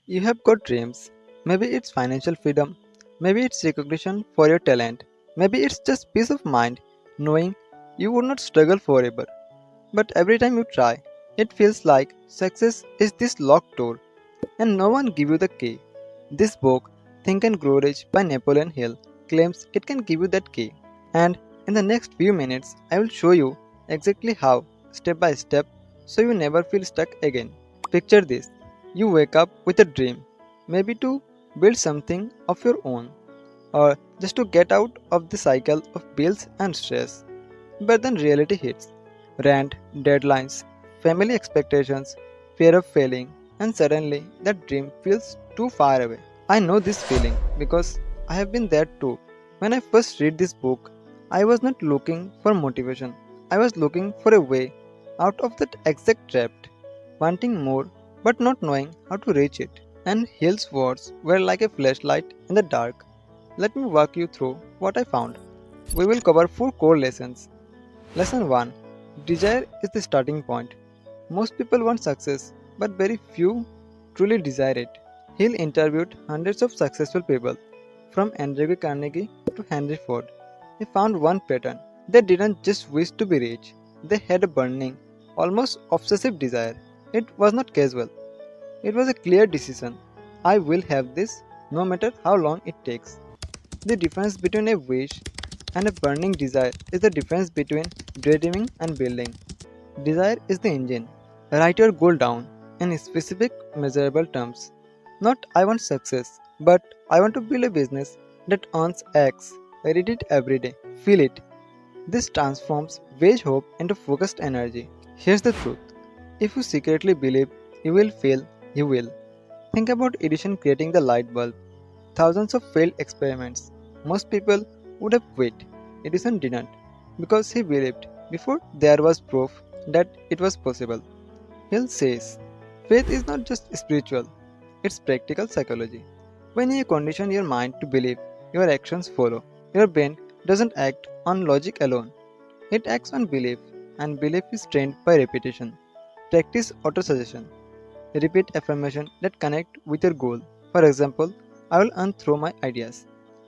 You have got dreams. Maybe it's financial freedom. Maybe it's recognition for your talent. Maybe it's just peace of mind, knowing you would not struggle forever. But every time you try, it feels like success is this locked door and no one give you the key. This book, Think and Grow Rich by Napoleon Hill, claims it can give you that key. And in the next few minutes, I will show you exactly how, step by step, so you never feel stuck again. Picture this: you wake up with a dream, maybe to build something of your own, or just to get out of the cycle of bills and stress. But then reality hits: rent, deadlines, family expectations, fear of failing, and suddenly that dream feels too far away. I know this feeling because I have been there too. When I first read this book, I was not looking for motivation. I was looking for a way out of that exact trap, wanting more but not knowing how to reach it. And Hill's words were like a flashlight in the dark. Let me walk you through what I found. We will cover four core lessons. Lesson 1: Desire is the starting point. Most people want success, but very few truly desire it. Hill interviewed hundreds of successful people, from Andrew Carnegie to Henry Ford. He found one pattern: they didn't just wish to be rich, they had a burning, almost obsessive desire. It was not casual, it was a clear decision. I will have this no matter how long it takes. The difference between a wish and a burning desire is the difference between daydreaming and building. Desire is the engine. Write your goal down in specific, measurable terms. Not I want success, but I want to build a business that earns X. Read it every day. Feel it. This transforms vague hope into focused energy. Here's the truth: if you secretly believe you will fail, you will. Think about Edison creating the light bulb. Thousands of failed experiments. Most people would have quit. Edison didn't, because he believed before there was proof that it was possible. Hill says faith is not just spiritual, it's practical psychology. When you condition your mind to believe, your actions follow. Your brain doesn't act on logic alone, it acts on belief, and belief is trained by repetition. Practice autosuggestion. Repeat affirmation that connect with your goal. For example, I will earn through my ideas.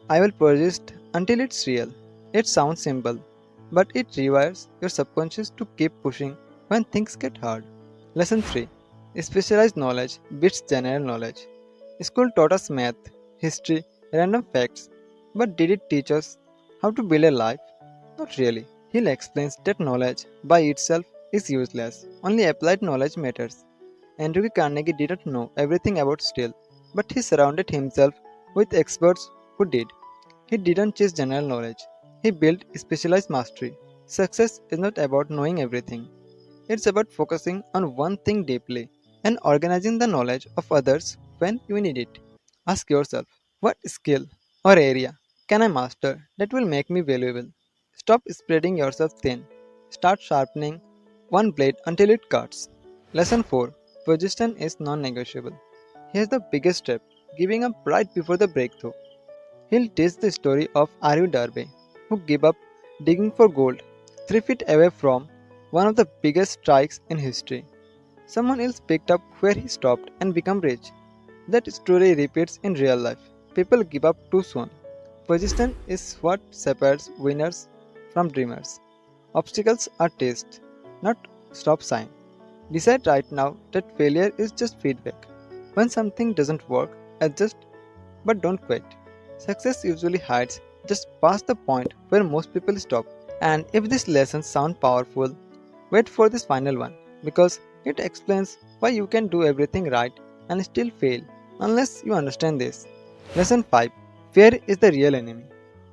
I will persist until it's real. It sounds simple, but it rewires your subconscious to keep pushing when things get hard. Lesson 3: Specialized knowledge beats general knowledge. School taught us math, history, random facts, but did it teach us how to build a life? Not really. Hill explains that knowledge by itself is useless, only applied knowledge matters. Andrew Carnegie didn't know everything about steel, but he surrounded himself with experts who did. He didn't chase general knowledge, he built specialized mastery. Success is not about knowing everything, it's about focusing on one thing deeply and organizing the knowledge of others when you need it. Ask yourself, what skill or area can I master that will make me valuable? Stop spreading yourself thin. Start sharpening one blade until it cuts. Lesson 4: Persistence is non negotiable. Here's the biggest step: giving up right before the breakthrough. He'll tells the story of Aryu Darbe, who gave up digging for gold 3 feet away from one of the biggest strikes in history. Someone else picked up where he stopped and became rich. That story repeats in real life. People give up too soon. Persistence is what separates winners from dreamers. Obstacles are tests, not stop sign. Decide right now that failure is just feedback. When something doesn't work, adjust but don't quit. Success usually hides just past the point where most people stop. And if these lessons sound powerful, wait for this final one because it explains why you can do everything right and still fail unless you understand this. Lesson 5: Fear is the real enemy.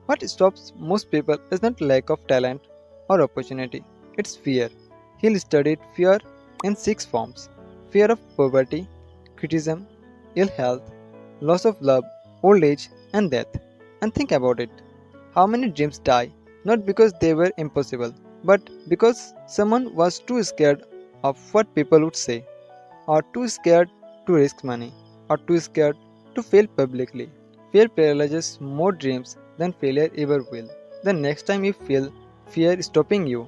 What stops most people is not lack of talent or opportunity, it's fear. He studied fear in 6 forms: fear of poverty, criticism, ill health, loss of love, old age, and death. And think about it: how many dreams die not because they were impossible, but because someone was too scared of what people would say, or too scared to risk money, or too scared to fail publicly. Fear paralyzes more dreams than failure ever will. The next time you feel fear stopping you,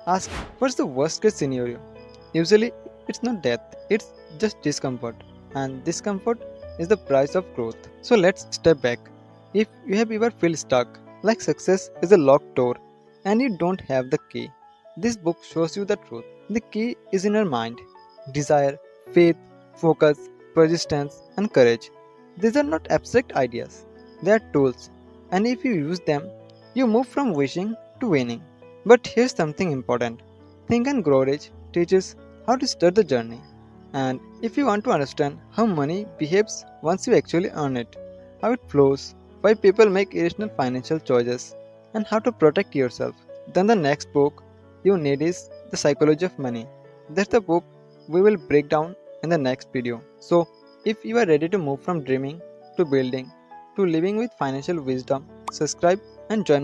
ask, what's the worst case scenario? Usually, it's not death, it's just discomfort. and discomfort is the price of growth. So let's step back. If you have ever feel stuck, like success is a locked door and you don't have the key, this book shows you the truth. The key is in your mind. Desire, faith, focus, persistence, and courage. These are not abstract ideas, they are tools, and if you use them, you move from wishing to winning. But here's something important. Think and Grow Rich teaches how to start the journey. And if you want to understand how money behaves once you actually earn it, how it flows, why people make irrational financial choices, and how to protect yourself, then the next book you need is The Psychology of Money. That's the book we will break down in the next video. So, if you are ready to move from dreaming to building to living with financial wisdom, subscribe and join me.